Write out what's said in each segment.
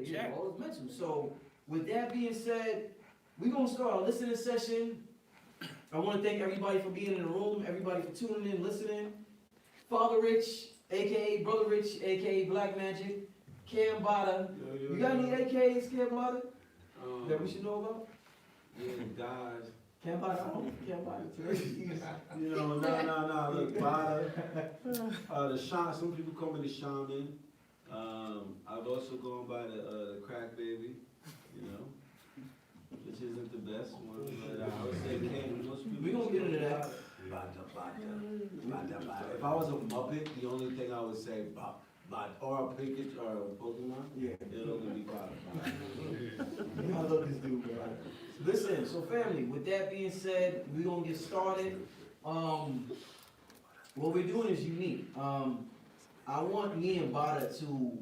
Yeah, always mental. So, with that being said, we're going to start our listening session. I want to thank everybody for being in the room, everybody for tuning in, listening. Father Rich, a.k.a. Brother Rich, a.k.a. Black Magic, Cambatta. You got any AKs, Cambatta, that we should know about? Yeah, guys. Cambatta, I don't Cambatta. No, look, Bada. The shaman, some people call me the shaman. I've also gone by the crack baby, which isn't the best one, but I would say most people. We gonna get into that. If I was a Muppet, the only thing I would say, or a Pikachu or a Pokemon, it'll only be Bada. I love this dude, bro. Listen, so family, with that being said, we're gonna get started. What we're doing is unique. I want me and Bada to,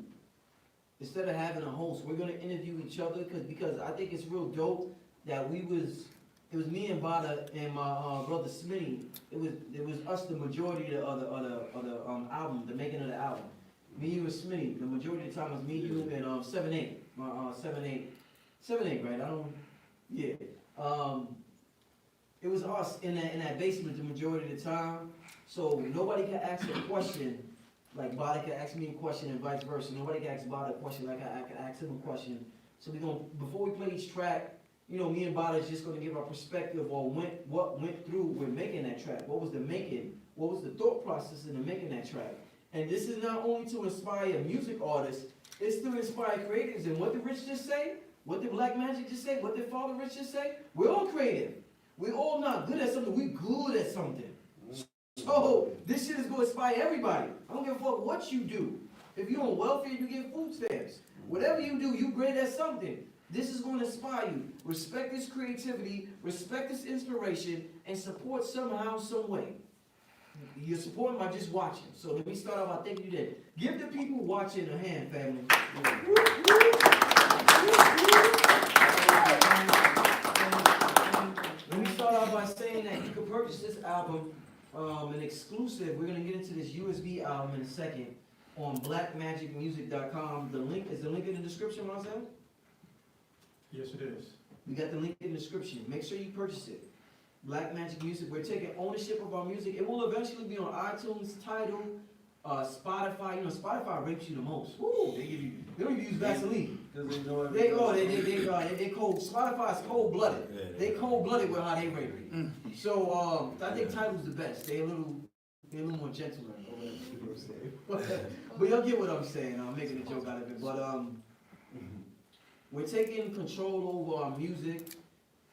instead of having a host, we're gonna interview each other because I think it's real dope that it was me and Bada and my brother Smitty. It was us, the majority of the album, the making of the album. Me, you, and Smitty. The majority of the time was me, you, and 7-8. 7-8, right? Yeah. It was us in that basement the majority of the time. So nobody can ask a question like Bada can ask me a question and vice versa. Nobody can ask Bada a question like I can ask him a question. So before we play each track, me and Bada is just gonna give our perspective on what went through with making that track. What was the making? What was the thought process in making that track? And this is not only to inspire music artists, it's to inspire creatives. And what did Rich just say? What did Black Magic just say? What did Father Rich just say? We're all creative. We're all not good at something. We're good at something. So this shit is going to inspire everybody. I don't give a fuck what you do. If you're on welfare, you get food stamps. Whatever you do, you great at something. This is going to inspire you. Respect this creativity, respect this inspiration, and support somehow, some way. You're supporting by just watching. So let me start off by thanking you then. Give the people watching a hand, family. Let me start off by saying that you can purchase this album, an exclusive. We're going to get into this USB album in a second on blackmagicmusic.com. Is the link in the description, Marcel? Yes, it is. We got the link in the description. Make sure you purchase it. Black Magic Music. We're taking ownership of our music. It will eventually be on iTunes, Tidal, Spotify. Spotify rapes you the most. Woo! They don't even use Vaseline. Because they know They cold. Spotify's cold blooded. They cold blooded with how they rape you. So I think Tidal's the best. They're a little more gentler. But y'all get what I'm saying. I'm making a joke out of it. But we're taking control over our music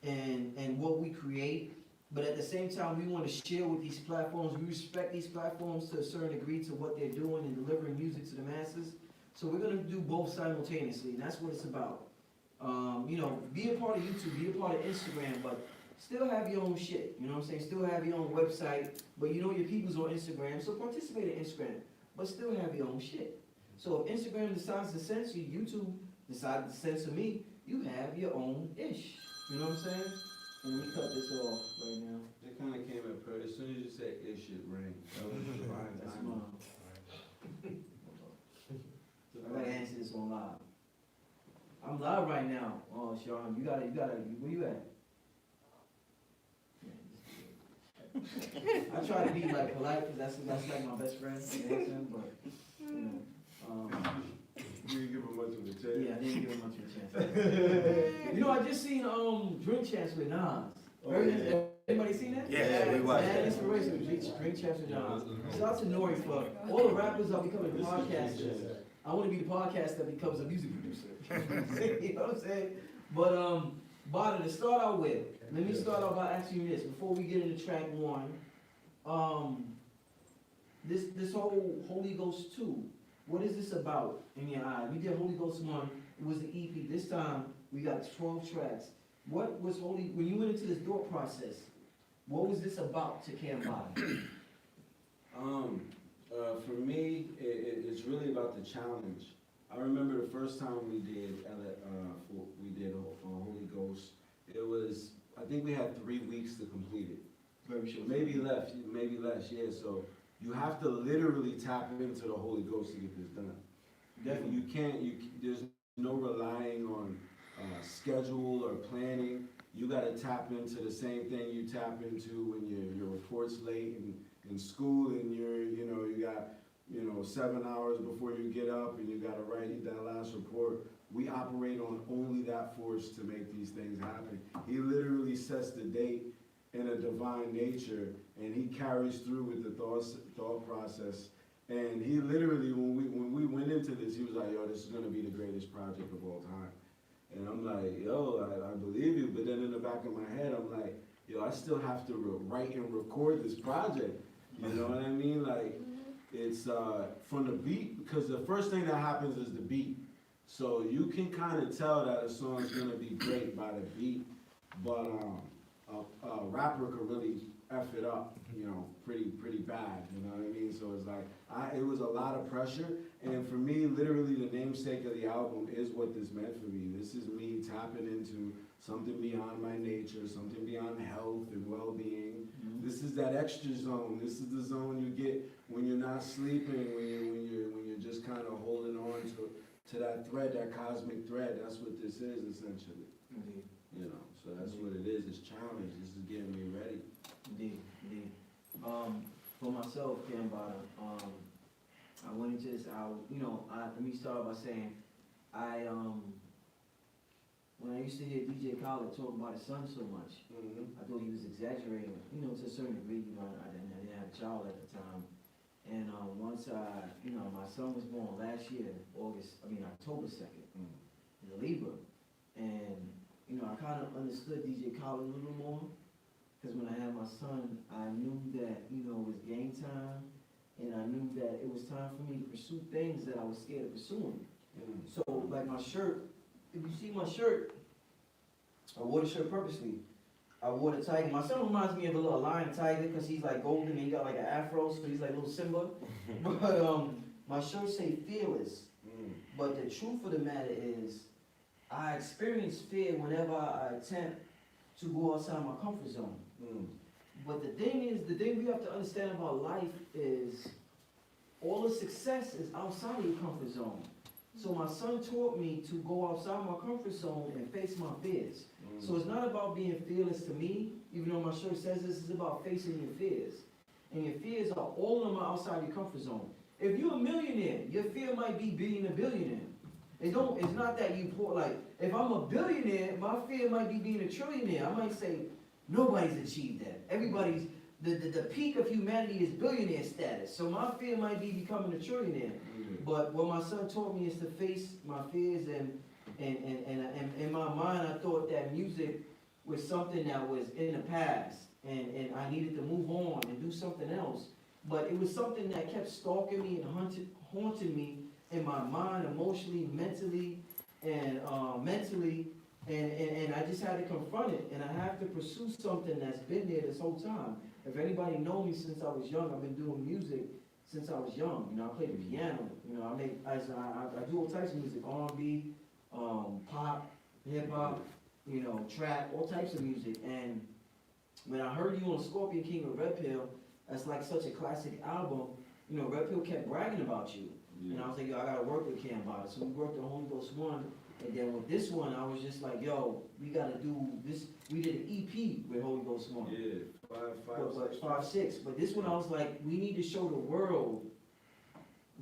and what we create. But at the same time, we want to share with these platforms. We respect these platforms to a certain degree to what they're doing and delivering music to the masses. So we're going to do both simultaneously, and that's what it's about. Be a part of YouTube, be a part of Instagram, but still have your own shit. You know what I'm saying? Still have your own website, but your people's on Instagram, so participate in Instagram, but still have your own shit. So if Instagram decides to censor you, YouTube decides to censor me, you have your own ish. You know what I'm saying? And let me cut this off right now. It kind of came at first. As soon as you said it should ring. That's mine. I gotta answer this on live. I'm live right now. Oh, Sean, you gotta, where you at? I try to be like polite because that's like my best friend, but You didn't give him much of a chance. yeah, I didn't give him much of a chance. I just seen Drink Champs with Nas. Anybody seen that? Yeah, we watched that. Inspiration, Drink Champs with Nas. Shout out to Nori for all the rappers are becoming podcasters. I want to be the podcast that becomes a music producer. You know what I'm saying? But Bada, to start out with, let me start out by asking you this before we get into track one. This whole Holy Ghost 2, what is this about in your eye? We did Holy Ghost 1, it was the EP. This time we got 12 tracks. What was when you went into this thought process, what was this about to Cambatta? For me, it's really about the challenge. I remember the first time we did Holy Ghost. It was, I think we had 3 weeks to complete it. Very sure. Maybe less. Yeah. So you have to literally tap into the Holy Ghost to get this done. Definitely. There's no schedule or planning, you gotta tap into the same thing you tap into when your report's late in school and you got 7 hours before you get up and you gotta write that last report. We operate on only that force to make these things happen. He literally sets the date in a divine nature, and he carries through with the thought process. And he literally, when we went into this, he was like, yo, this is gonna be the greatest project of all time. And I'm like, yo, I believe you. But then in the back of my head, I'm like, yo, I still have to write and record this project. You know what I mean? Like, it's from the beat, because the first thing that happens is the beat. So you can kind of tell that a song's gonna be great by the beat, but a rapper could really F it up, pretty bad, you know what I mean? So it's like, it was a lot of pressure, and for me, literally the namesake of the album is what this meant for me. This is me tapping into something beyond my nature, something beyond health and well-being. Mm-hmm. This is that extra zone. This is the zone you get when you're not sleeping, when you're just kind of holding on to that thread, that cosmic thread. That's what this is, essentially. Indeed. So that's what it is. It's challenge. This is getting me ready. Indeed. For myself, Cambatta, I went into this album, let me start by saying, when I used to hear DJ Khaled talk about his son so much, I thought he was exaggerating, to a certain degree, I didn't have a child at the time. And once my son was born last year, October 2nd, in the Libra. And, I kind of understood DJ Khaled a little more, because when I had my son, I knew that, it was game time, and I knew that it was time for me to pursue things that I was scared of pursuing. So, like my shirt, if you see my shirt, I wore the shirt purposely. I wore the tiger. My son reminds me of a little lion tiger, because he's like golden and he got like an afro, so he's like a little Simba. But my shirt say fearless. But the truth of the matter is, I experience fear whenever I attempt to go outside my comfort zone. But the thing we have to understand about life is, all the success is outside of your comfort zone. So my son taught me to go outside my comfort zone and face my fears. So it's not about being fearless to me, even though my shirt says this, is about facing your fears. And your fears are all of them are outside your comfort zone. If you're a millionaire, your fear might be being a billionaire. It's not that you poor, like, if I'm a billionaire, my fear might be being a trillionaire. I might say, nobody's achieved that. Everybody's, the peak of humanity is billionaire status. So my fear might be becoming a trillionaire. But what my son taught me is to face my fears, and in my mind, I thought that music was something that was in the past, and I needed to move on and do something else. But it was something that kept stalking me and haunting me in my mind, emotionally, mentally, and and I just had to confront it, and I have to pursue something that's been there this whole time. If anybody knows me since I was young, I've been doing music since I was young. I play the piano. I do all types of music, R&B, pop, hip hop, trap, all types of music. And when I heard you on Scorpion King of Red Pill, that's like such a classic album. Red Pill kept bragging about you. And I was like, yo, I gotta work with Cambatta. So we worked on Holy Ghost 1. And then with this one, I was just like, yo, we gotta do this. We did an EP with Holy Ghost 1. Yeah, 5, 6. But this one, I was like, we need to show the world.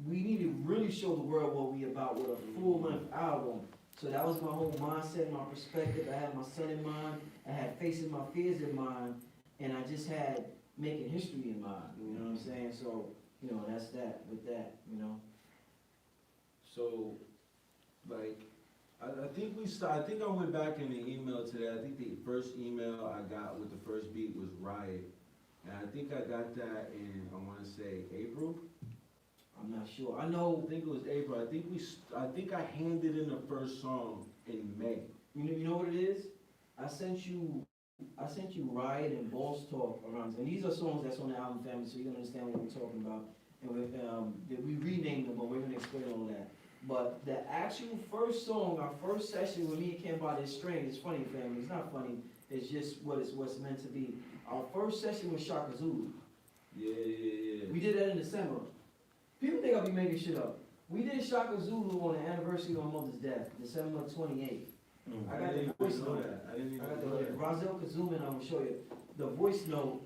We need to really show the world what we about with a full-length album. So that was my whole mindset, my perspective. I had my son in mind. I had facing my fears in mind. And I just had making history in mind. You know what I'm saying? So, that's that with that, So, like, I think I went back in the email today. I think the first email I got with the first beat was Riot. And I think I got that in, I want to say, April. I'm not sure. I think it was April. I think I handed in the first song in May. You know what it is? I sent you Riot and Boss Talk around, and these are songs that's on the album family, so you can understand what we're talking about. And we renamed them, but we're gonna explain all that. But the actual first song, our first session with me and Cambatta is strange. It's funny, family. It's not funny. It's just what's meant to be. Our first session was Shaka Zulu. Yeah. We did that in December. People think I'll be making shit up. We did Shaka Zulu on the anniversary of my mother's death, December 28th. I got the voice note. I didn't I even got know the, that. Roselle could zoom in, I'm gonna show you. The voice note,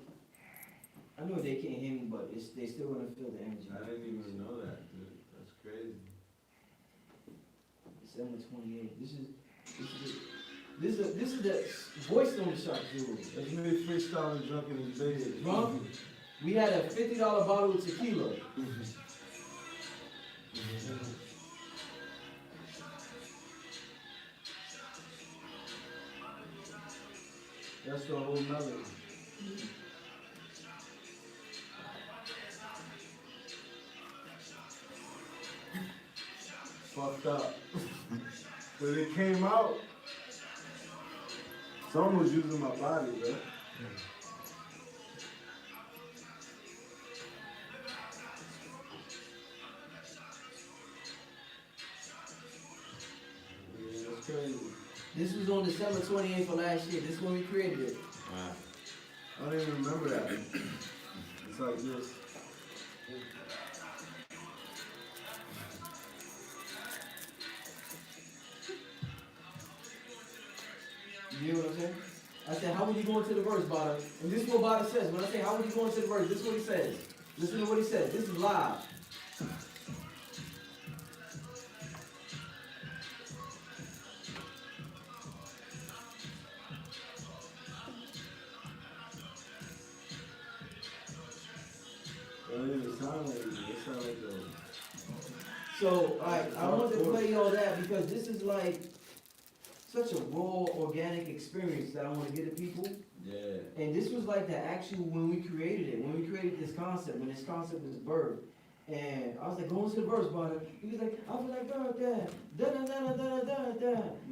I know they can't hear me, but they still gonna feel the energy. I didn't even know that, dude. That's crazy. December 28th. This is the voice note shot, dude. That's me freestyling drunk in his basement. Drunk? We had a $50 bottle of tequila. That's the whole melody. Fucked up. But it came out. Someone was using my body, bro. Yeah, that's crazy. This was on December 28th of last year. This is when we created it. I don't even remember that. It's like this. You hear what I'm saying? I said, how would you go into the verse, Bada? And this is what Bada says. When I say, how would you go into the verse? This is what he says. Listen to what he says. This is live. It don't even sound like it. It sound like the... So, I wanted to play all that because this is like such a raw, organic experience that I want to give to people. Yeah. And this was like the actual, when we created it, when we created this concept, when this concept was birthed. And I was like, go into the verse, brother. He was like, I feel like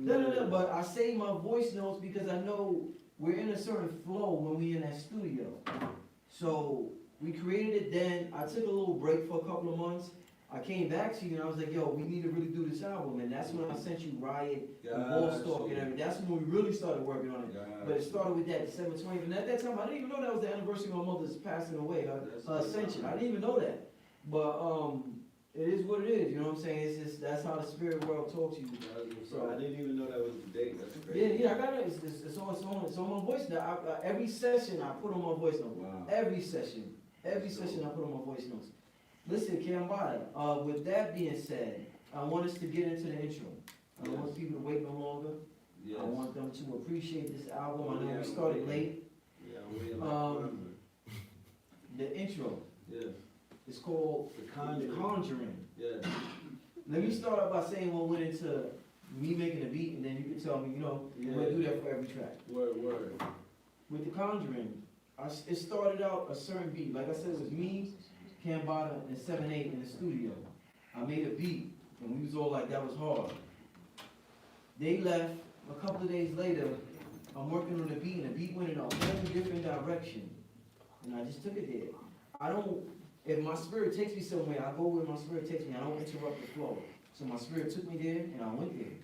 da. But I say my voice notes because I know we're in a certain flow when we in that studio. So we created it then. I took a little break for a couple of months. I came back to you and I was like, yo, we need to really do this album. And that's when I sent you Riot and Ballstalk and everything. That's when we really started working on it. But it started with that December 20th. And at that time, I didn't even know that was the anniversary of my mother's passing away, her ascension. I didn't even know that. But it is what it is, you know what I'm saying? It's just, that's how the spirit world talks to you. So I didn't even know that was the date. That's crazy. Yeah, I got it. It's on my voice now. Every session I put on my voice note. Wow. Every session I put on my voice notes. Listen, Cambatta, with that being said, I want us to get into the intro. I don't want people to wait no longer. Yes. I want them to appreciate this album. I know Yeah, we started late. Yeah, I'm waiting like The intro Yes. is called The The Conjuring. Conjuring. Yeah. Let me start out by saying what went into me making a beat, and then you can tell me, I'm gonna do that for every track. Word. With The Conjuring, it started out a certain beat. Like I said, it was me, Cambatta, and 7-8 in the studio. I made a beat, and we was all like, that was hard. They left. A couple of days later, I'm working on the beat, and the beat went in a whole different direction. And I just took it there. If my spirit takes me somewhere, I go where my spirit takes me. I don't interrupt the flow. So my spirit took me there, and I went there.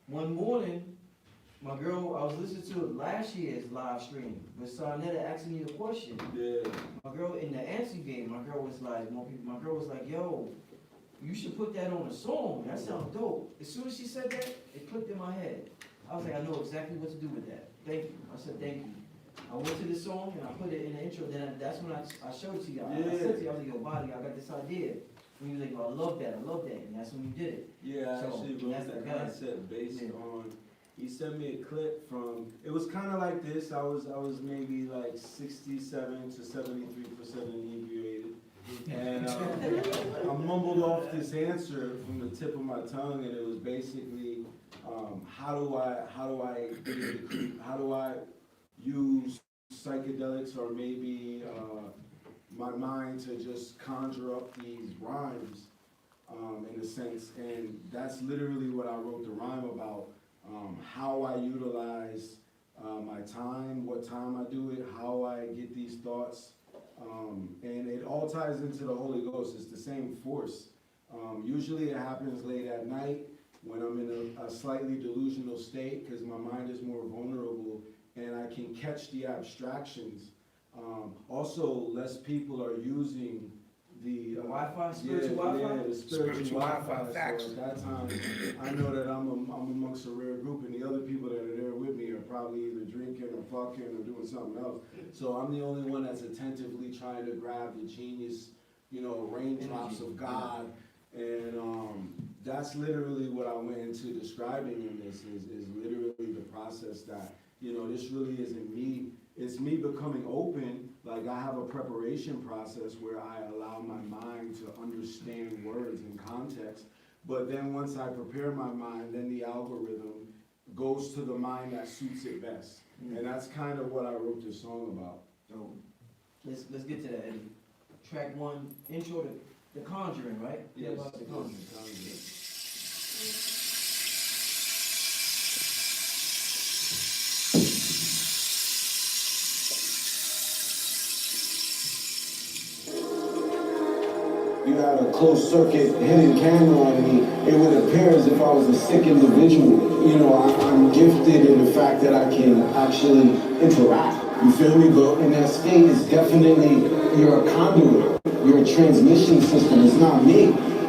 One morning, my girl, I was listening to last year's live stream, but Sarnetta asked me a question. Yeah. My girl, in the answer game, my girl was like, yo, you should put that on a song. That sounds dope. As soon as she said that, it clicked in my head. I was like, I know exactly what to do with that. Thank you. I said, thank you. I went to the song and I put it in the intro. Then that's when I showed it to you. I said to you, I was like, yo, Body, I got this idea. And you was like, yo, I love that. And that's when you did it. Yeah, I So, actually wrote that's that the guy. concept based on. He sent me a clip from. It was kind of like this. I was maybe like 67 to 73% inebriated, and I mumbled off this answer from the tip of my tongue, and it was basically, how do I use psychedelics or maybe my mind to just conjure up these rhymes, in a sense, and that's literally what I wrote the rhyme about. How I utilize my time, what time I do it, how I get these thoughts, and it all ties into the Holy Ghost. It's the same force. Usually it happens late at night when I'm in a slightly delusional state because my mind is more vulnerable and I can catch the abstractions. Also, less people are using The Wi-Fi, spiritual Wi-Fi? Yeah, the spiritual Wi-Fi. facts. So at that time, I know that I'm amongst a rare group, and the other people that are there with me are probably either drinking or fucking or doing something else. So I'm the only one that's attentively trying to grab the genius, raindrops of God. And that's literally what I went into describing in this, is literally the process that, this really isn't me. It's me becoming open. Like, I have a preparation process where I allow my mind to understand words and context. But then once I prepare my mind, then the algorithm goes to the mind that suits it best. And that's kind of what I wrote this song about. So, let's get to that, Eddie. Track 1, intro to The Conjuring, right? Yes. About The Conjuring. You had a closed circuit hidden camera on me, it would appear as if I was a sick individual. I'm gifted in the fact that I can actually interact. You feel me? But in that state, it's definitely, you're a conduit. You're a transmission system. It's not me.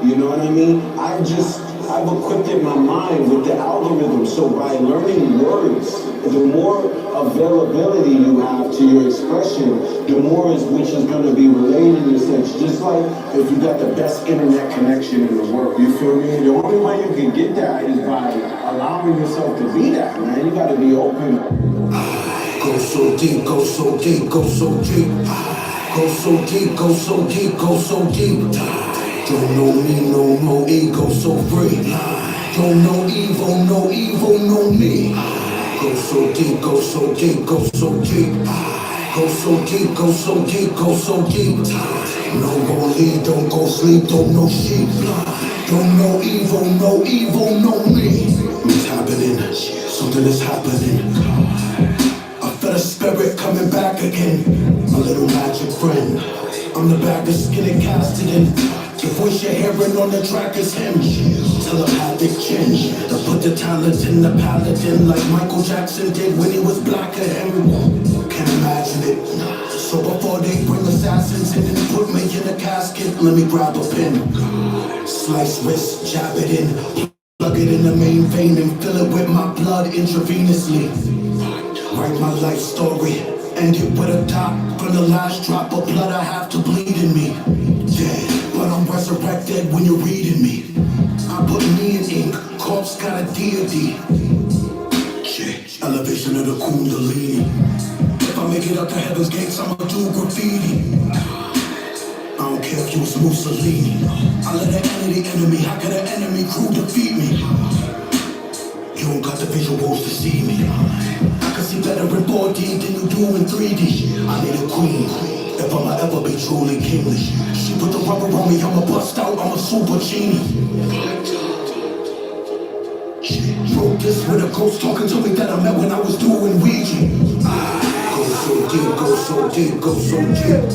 You know what I mean? I've equipped my mind with the algorithm. So by learning words, the more availability you have to your expression, the more which is going to be relayed in your sense. Just like if you got the best internet connection in the world, you feel me? The only way you can get that is by allowing yourself to be that, man. You got to be open. Go so deep, go so deep, go so deep. Go so deep, go so deep, go so deep. Don't know me, no more ego, so free. Don't know evil, no me. Go so deep, go so deep, go so deep. Go so deep, go so deep, go so deep. No go lead, don't go sleep, don't know sheep. Don't know evil, no me. What's happening? Something is happening. I felt a spirit coming back again. My little magic friend. I'm the bag of skin and casted in. The voice you're hearing on the track is him. Telepathic change. To put the talent in the paladin like Michael Jackson did when he was blacker him. Can't imagine it. So before they bring assassins in and put me in a casket, let me grab a pin. Slice wrist, jab it in. Plug it in the main vein and fill it with my blood intravenously. Write my life story, end it with a dot. From the last drop of blood I have to bleed in me. Dead, but I'm resurrected when you're reading me. I put me in ink, corpse got a deity. Shit, elevation of the kundalini. If I make it up to heaven's gates, I'ma do graffiti. I don't care if you was Mussolini. I let an enemy, how can an enemy crew defeat me? You don't got the visuals to see me. I can see better in 4D than you do in 3D. I need a queen, if I'ma ever be truly kingly. She put the rubber on me, I'ma bust out, I'm a super genie. Wrote this with a ghost talking to me that I met when I was doing Ouija. Go so deep, go so deep, go so deep.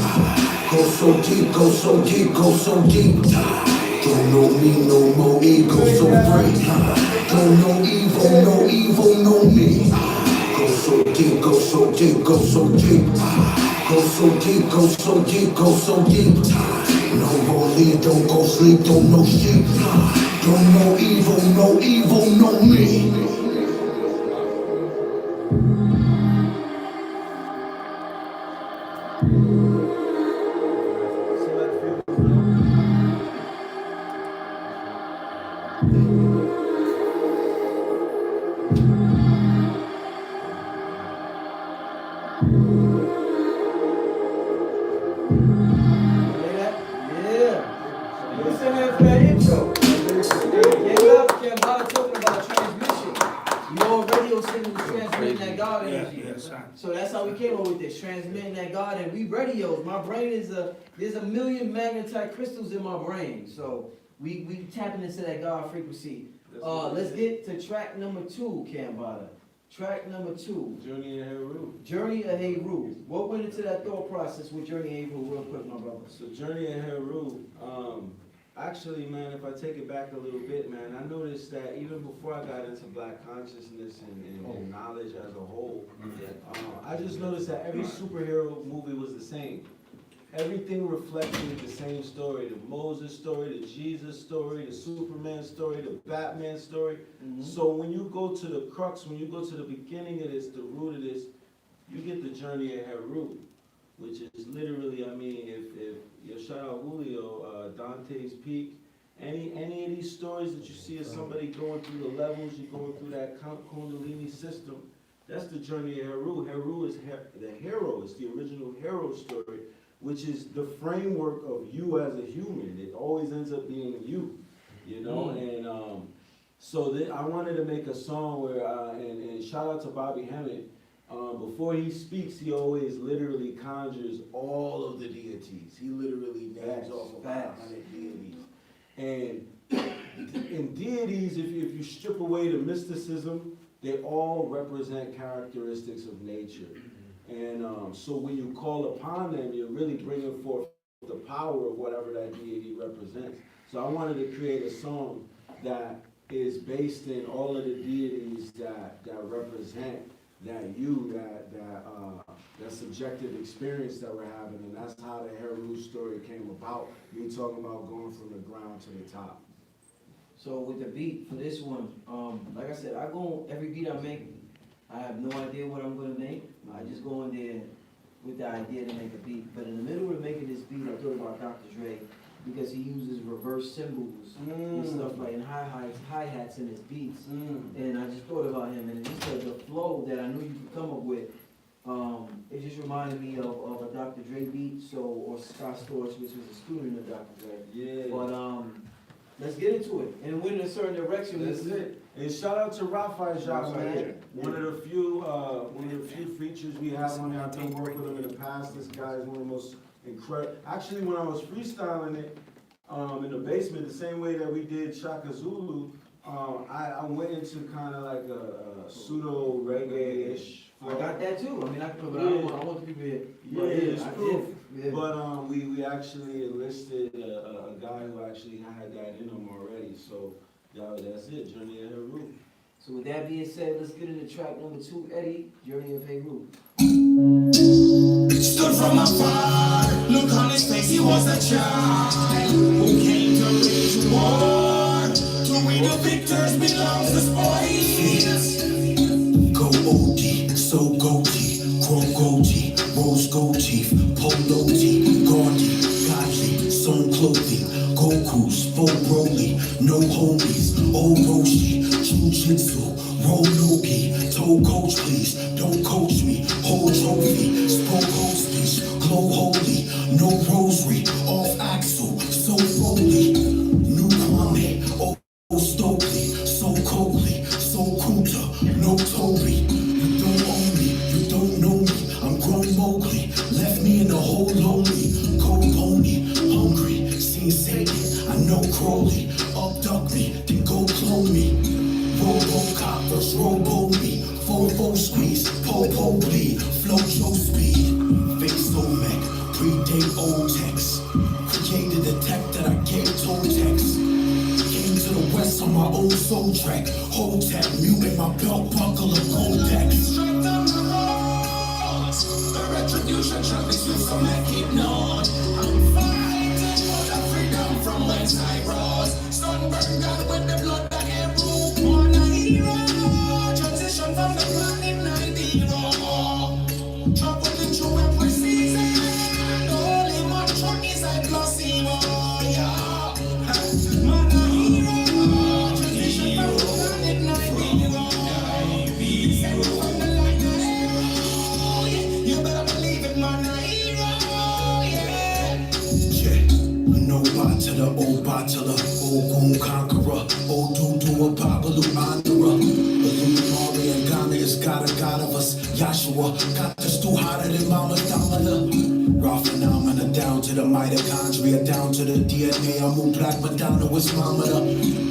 Go so deep, go so deep, go so deep. Don't know me, no more ego, so free. Don't know evil, no me. Go so deep, go so deep, go so deep. Go so deep, go so deep, go so deep. No more lead, don't go sleep, don't know sheep. Don't know evil, no me. Listen here for that intro. Get up, Cambatta talking about transmission. Your radio signal is transmitting that God energy. So that's how we came up with this, transmitting that God, and we radios. My brain there's a million magnetite crystals in my brain. So we tapping into that God frequency. Let's get to track number 2, Cambatta. Track number 2. Journey of Heru. Journey of Heru. What went into that thought process with Journey of Heru real quick, my brother? So Journey of Heru, actually, man, if I take it back a little bit, man, I noticed that even before I got into Black consciousness and knowledge as a whole, I just noticed that every superhero movie was the same. everything reflected the same story. The Moses story, the Jesus story, the Superman story, the Batman story. So when you go to the crux, when you go to the beginning of this, the root of this, you get the journey of Heru, which is literally, I mean, if you shout out Julio, Dante's Peak, any of these stories that you see of somebody going through the levels, you're going through that Kundalini system, that's the journey of Heru. Heru is the hero, it's the original hero story, which is the framework of you as a human. It always ends up being you, you know? And so I wanted to make a song where, and shout out to Bobby Hemmett, before he speaks, he always literally conjures all of the deities. He literally names off of 500 deities. And in deities, if you strip away the mysticism, they all represent characteristics of nature. And so when you call upon them, you're really bringing forth the power of whatever that deity represents. So I wanted to create a song that is based in all of the deities that represent that subjective experience that we're having, and that's how the Heru story came about. Me talking about going from the ground to the top. So with the beat for this one, like I said, every beat I make, I have no idea what I'm gonna make. I just go in there with the idea to make a beat. But in the middle of making this beat, I thought about Dr. Dre, because he uses reverse cymbals and stuff like, and hi-hats in his beats. And I just thought about him, and just the flow that I knew you could come up with, it just reminded me of a Dr. Dre beat, or Scott Storch, which was a student of Dr. Dre. Yeah. But let's get into it. And went in a certain direction. That's it. And shout out to Raphael Jacques, man. One of the few features we have on there. I've been working with him in the past. This guy is one of the most incredible. Actually, when I was freestyling it in the basement, the same way that we did Shaka Zulu, I went into kind of like a pseudo reggae-ish. I got that too. I mean, I want the people here. Yeah, it's true. Yeah. But we actually enlisted a guy who actually had that in him already. So that's it, Journey of Heru. So with that being said, let's get into track number 2, Eddie, Journey of Heru. Stood from afar, look on his face, he was a child who came to wage war. To we the victors belongs the spoils. Go OD, so goatee, chrome goatee, rose gold teeth, polo tee, gaudy, godly, sewn clothing, Goku's, full Broly, no homies, old Roshi, jujitsu, roll Loki, told coach please, don't coach me, whole trophy, spoke whole speech, glow holy, no rosary, off axle, so holy, new Kwame, oh Stokely, so Coley, so Kunta, no Toby, you don't own me, you don't know me, I'm grown Mowgli, left me in the hole lonely, cold pony, hungry, seen Satan, I know Crowley, abduct me, then go clone me, Robo-Cop versus Robo-Me, Fofo squeeze, Popo bleed, flow Joe speed, face Omec, predate old text, created a tech that I gave Totex, came to the west on my own soul track, whole tech, muting my belt buckle of Goldex. The retribution shall be swift, so make it known. I'm fighting for the freedom from whence I rose. Sunburned God with the blood that I broke. Born a hero, transition from the planet night hero. Trouble into every season. Only my truck is a placebo. Yeah, man a hero, transition from the planet night hero. Send from the light of hero. You better believe it, man a hero. Yeah, no battler, old battler, old goon conqueror, old doo-doo, Babalu, Andorra. Illuminati and Ghana is God of us. Yahshua got the stew hotter than Mama Domina. Raw phenomena down to the mitochondria, down to the DNA. I move black Madonna with Mama.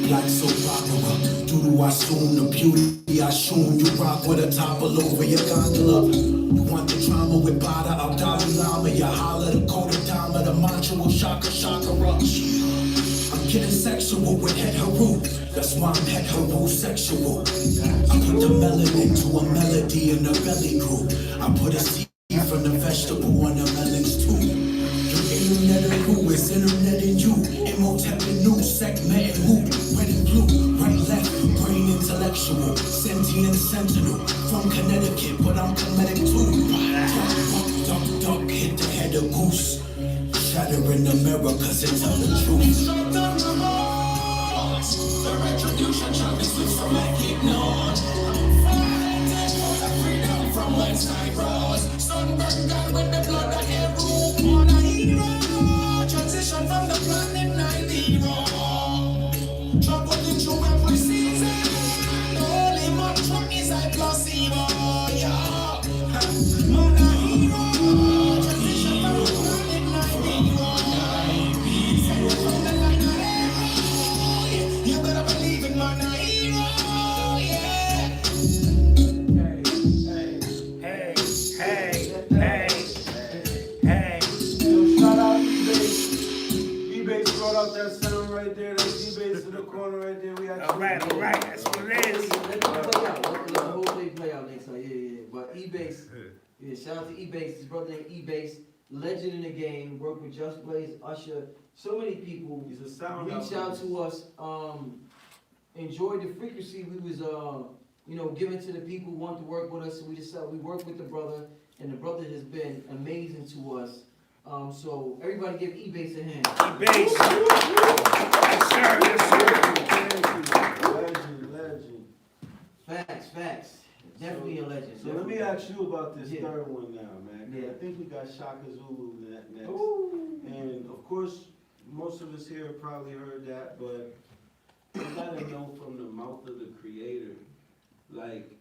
Black soap opera, doo-doo, I assume the beauty. I assume you rock with a topple over your gondola. You want the drama with Bada, Al Dalai Lama. You holler the Kodadama, the mantra will shaka rush. I'm getting sexual with head Heru. That's why I'm head Heru-sexual. I put the melanin to a melody in the belly groove. I put a seed from the vegetable on the melons too. segment and hoop, red and blue, right, left, brain intellectual, sentient sentinel, from Connecticut, but I'm comedic too. Duck, hit the head of goose, shatter in America, to tell the truth. The retribution shall be swift from my ignored. Freedom from whence I rose. Sunburned God with the blood of Heru. On a hero. Transition from the planet Nine hero. Traveling through every season. Only my truck is a placebo. Yeah. On a hero. Transition from the planet Nine hero. Sent from the line of Heru. You better believe in my hero. Yeah. Shout out eBay. eBay brought out that sound right there. That's eBay in the corner right there. We actually. All right, that's what it is. Let me play out. Let the whole thing play out next time. Yeah. But eBase, yeah, shout out to eBase. His brother named eBase, legend in the game. Worked with Just Blaze, Usher, so many people. He's a sound Reached out to us. Enjoyed the frequency we was giving to the people who wanted to work with us. So we decided we worked with the brother, and the brother has been amazing to us. So everybody give eBase a hand. Base. Yes, sir. Legend. Facts. Definitely a legend. So let me ask you about this Yeah. third one now, man. 'Cause Yeah. I think we got Shaka Zulu next. Ooh. And of course, most of us here have probably heard that, but you gotta know from the mouth of the creator, like,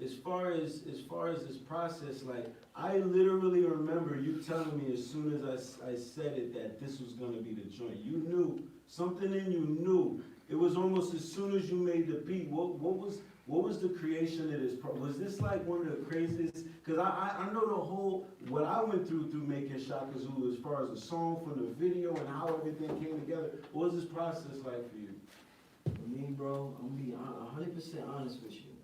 as far as this process, like, I literally remember you telling me as soon as I said it that this was gonna be the joint. You knew, something in you knew. It was almost as soon as you made the beat. What was the creation of this? Was this like one of the craziest? Because I know the whole, what I went through making Shaka Zulu as far as the song, from the video and how everything came together. What was this process like for you? For me, bro, I'm gonna be 100% honest with you.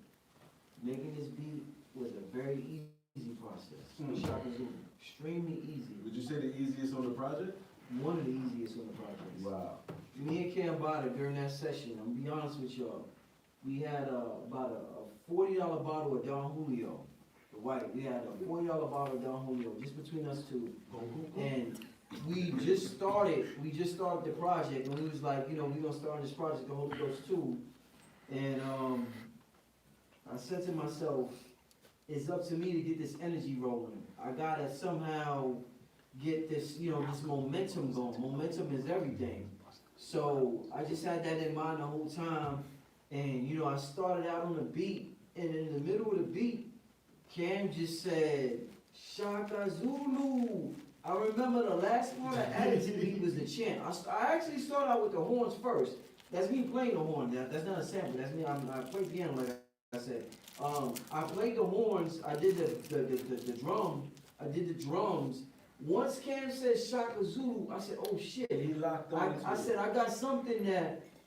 Making this beat was a very easy process. Shaka Zulu, extremely easy. Would you say the easiest on the project? One of the easiest on the project. Wow. Me and Cambatta during that session, I'm gonna be honest with y'all, we had about a $40 bottle of Don Julio, the white. We had a $40 bottle of Don Julio, just between us two. And we just started the project, and we was like, we gonna start this project, the Holy Ghost too. And I said to myself, it's up to me to get this energy rolling. I gotta somehow get this, this momentum going. Momentum is everything. So I just had that in mind the whole time. And I started out on the beat, and in the middle of the beat, Cam just said, Shaka Zulu. I remember the last one I added to the beat was the chant. I actually started out with the horns first. That's me playing the horn. That's not a sample. That's me. I played the piano, like I said. I played the horns. I did the drum. I did the drums. Once Cam said Shaka Zulu, I said, oh shit. He locked on. I said, I got something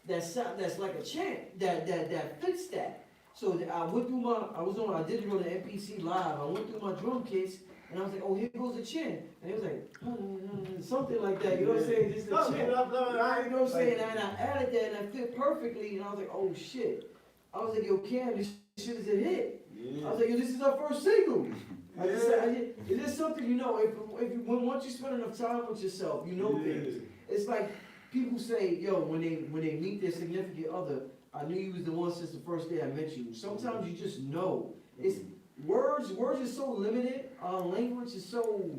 that's like a chant that fits that. So I went through I did it on the MPC live. I went through my drum kits, and I was like, oh, here goes the chant. And it was like, something like that, you know what I'm saying? Just the chant. You know what I'm saying? And I added that, and it fit perfectly, and I was like, oh shit. I was like, yo, Cam, this shit is a hit. Yeah. I was like, yo, this is our first single. It is something, once you spend enough time with yourself, things. It's like people say, yo, when they meet their significant other, I knew you was the one since the first day I met you. Sometimes you just know. It's words are so limited. Language is so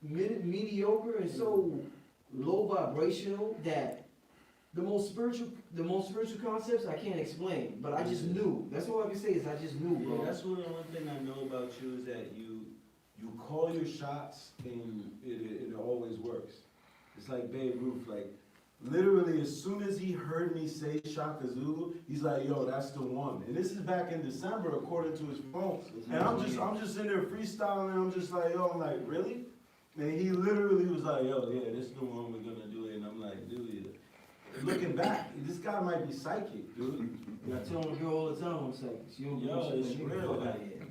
mediocre and so low vibrational that the most spiritual concepts I can't explain, but I just knew. That's all I can say is I just knew, bro. Yeah, that's one thing I know about you is that you call your shots and it always works. It's like Babe Ruth, like literally as soon as he heard me say Shaka Zulu, he's like, yo, that's the one. And this is back in December according to his phone. And I'm just in there freestyling, and I'm just like, yo, I'm like, really? And he literally was like, yo, yeah, this is the one we're gonna do it. And I'm like, dude, looking back, this guy might be psychic, dude. I tell my girl all the time I'm psychic. She don't Yo, believe it's shit. real. Fuck out of here.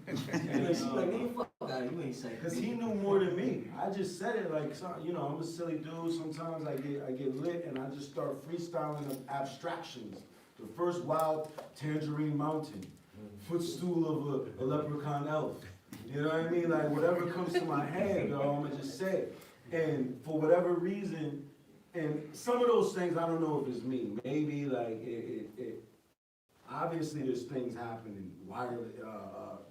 She's like, nigga, fuck out of you ain't saying. Cause he knew more than me. I just said it like, you know, I'm a silly dude. Sometimes I get lit and I just start freestyling of abstractions. The first wild tangerine mountain, footstool of a leprechaun elf. You know what I mean? Like whatever comes to my head, yo, I'ma just say it. And for whatever reason, and some of those things I don't know if it's me. Maybe like it obviously there's things happening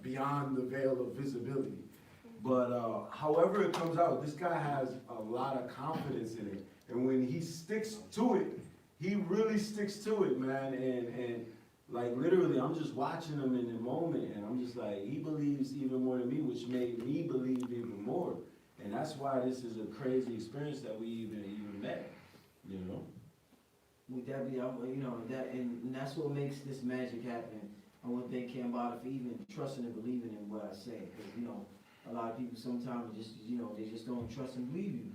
beyond the veil of visibility. But however it comes out, this guy has a lot of confidence in it. And when he sticks to it, he really sticks to it, man. And like literally, I'm just watching him in the moment, and I'm just like, he believes even more than me, which made me believe even more. And that's why this is a crazy experience that we even met, you know? With that be, you know, and that's what makes this magic happen. I want to thank Cambatta for even trusting and believing in what I say, because, you know, a lot of people sometimes just, you know, they just don't trust and believe you.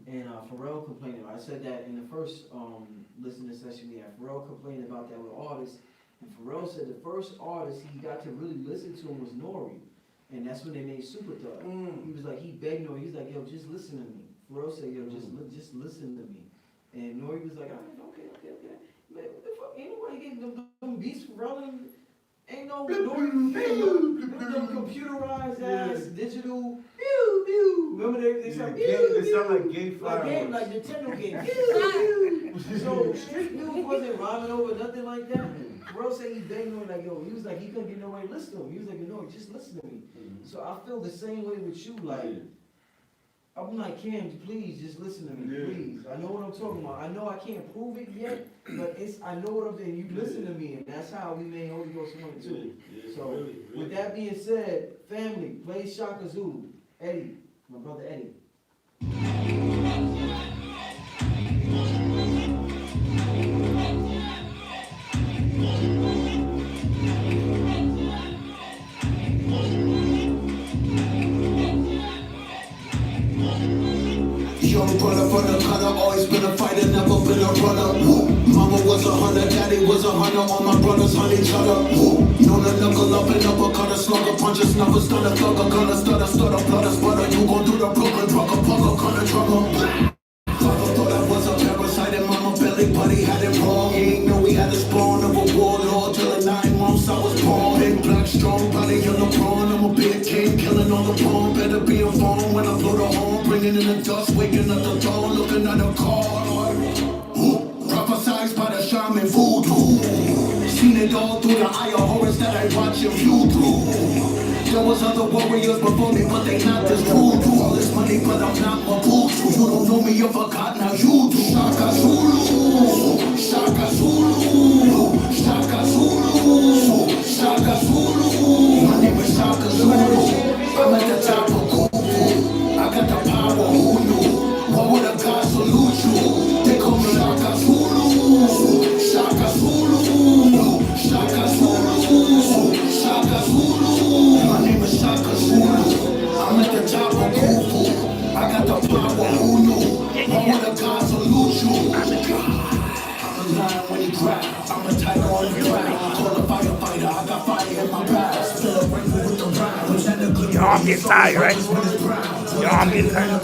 And Pharrell complained about, I said that in the first listening session we had, Pharrell complained about that with artists, and Pharrell said the first artist he got to really listen to him was Nori, and that's when they made Super Thug. He was like, he begged Nori, he was like, yo, just listen to me. Pharrell said, yo, just listen to me. And Nori was like, all right, okay. Man, what the fuck, ain't nobody getting them beats from Pharrell, ain't no Nori, them computerized ass, digital, pew, pew. Remember they sound pew, They sound like gay fireworks. like Nintendo game, pew, pew. So Street News wasn't rhyming over nothing like that. Pharrell said he begged Nori, like, yo, he was like, he couldn't get nobody to listen to him. He was like, no, just listen to me. So I feel the same way with you, like, I'm like, Cam, please, just listen to me, please. I know what I'm talking about. I know I can't prove it yet, but I know what I'm saying. You listen to me, and that's how we made Holy Ghost 1 and 2. So, really. With that being said, family, play Shaka Zulu. Eddie, my brother Eddie. Young brother from the gutter, always been a fighter, never been a runner. Mama was a hunter, daddy was a hunter, all my brothers hunt each other. Known to knuckle up and uppercut, a slugger, punch a snuffer, stutter, thugger, gunner, stutter, blood, sputter. You gon' do the Brooklyn, drugger, pugger, gunner, drummer. Father thought I was a parasite and mama belly, but he had it wrong. He ain't know he had the spawn of a warlord till at 9 months I was born. Big black, strong body, yellow prawn. I'm a big king, killing on the pawn. Better be informed when I blow the horn, bringing in the dust, waking up the dawn, looking at the car. Prophesized by the shaman voodoo. Seen it all through the eye of Horus that I watch and view through. There was other warriors before me, but they not this voodoo. All this money, but I'm not Mabutu. You don't know me, you forgot, now you do. Shaka Zulu, Shaka Zulu, Shaka Zulu, Shaka Zulu. My name is Shaka Zulu. I'm at the top of Kufu. I got the power, who knew? Why would a God salute you? They call me Shaka Zulu, Shaka Zulu, Shaka Zulu, Shaka Zulu. My name is Shaka Zulu. I'm at the top of Kufu. I got the power, who knew? Why would a God salute you? I'm a lion when he grab. I'm a tiger on the ground. Call a firefighter. I got fire in my past. Fill a rifle with the round. Y'all get tired, right? Y'all get tired.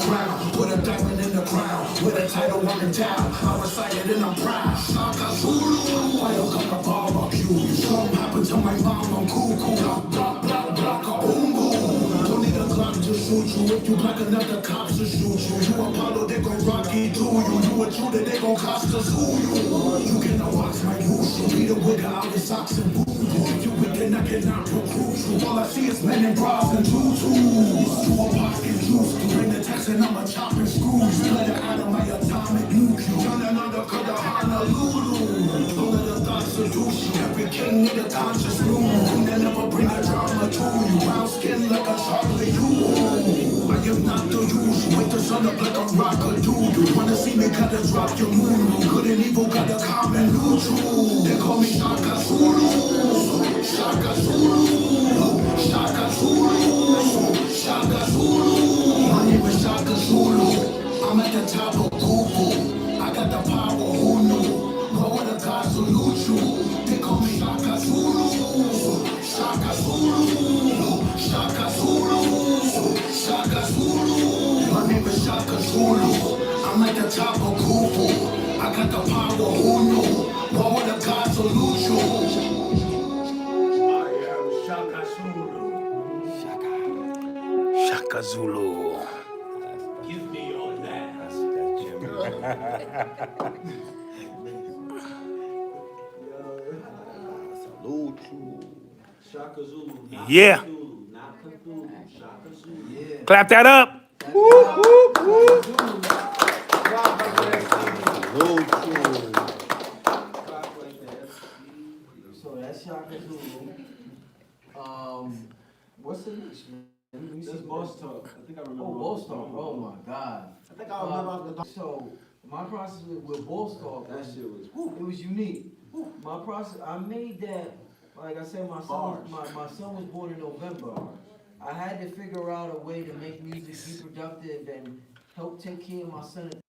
Put a diamond in the ground. With a title on the town. I recite it and I'm proud. Shaka Zulu. I don't come to barbecue. Something happened to my mom. I'm cool. Block, block, block, block. Boom, boom. Don't need a Glock to shoot you. If you black enough, the cops will shoot you. You Apollo, they gon' Rocky do you. You a Judah, they gon' Costa zoo you. You cannot watch my use. You be the wigger out in socks and boots. If you wicked, I cannot recruit you. All I see is men in bras and tutus. You a pocket juice. You bring the text and I'ma chop and screw you. Let it out of my atomic nuclear. Turn undercut the Honolulu. All of the thoughts seduce you. Every king need a conscious room. They never bring a drama to you. Brown skin like a chocolate you. I am not the usual. Wake the sun up like a rocker dude. Wanna see me gotta drop your moon. Good and evil got a common neutral. They call me Shaka Zulu. Shaka Zulu. Shaka Zulu. Shaka Zulu. My name is Shaka Zulu. I'm at the top of Kufu. I got the power, who knew? Go with the God salute you. They call me Shaka Zulu. Shaka Zulu. Shaka Zulu. Zulu. Give me your last. Salute you. Shaka Zulu. Not Yeah. Cthulhu, not Cthulhu. Shaka Zulu. Yeah. Clap that up. Salute you. So that's Shaka Zulu. What's the next one? Let me This see. boss talk, I think I remember. Oh, Boss Talk. Oh my God. I think I remember. So my process with Boss Talk, That shit was. it was unique. My process, I made that. Like I said, my son was born in November. I had to figure out a way to make music be productive and help take care of my son at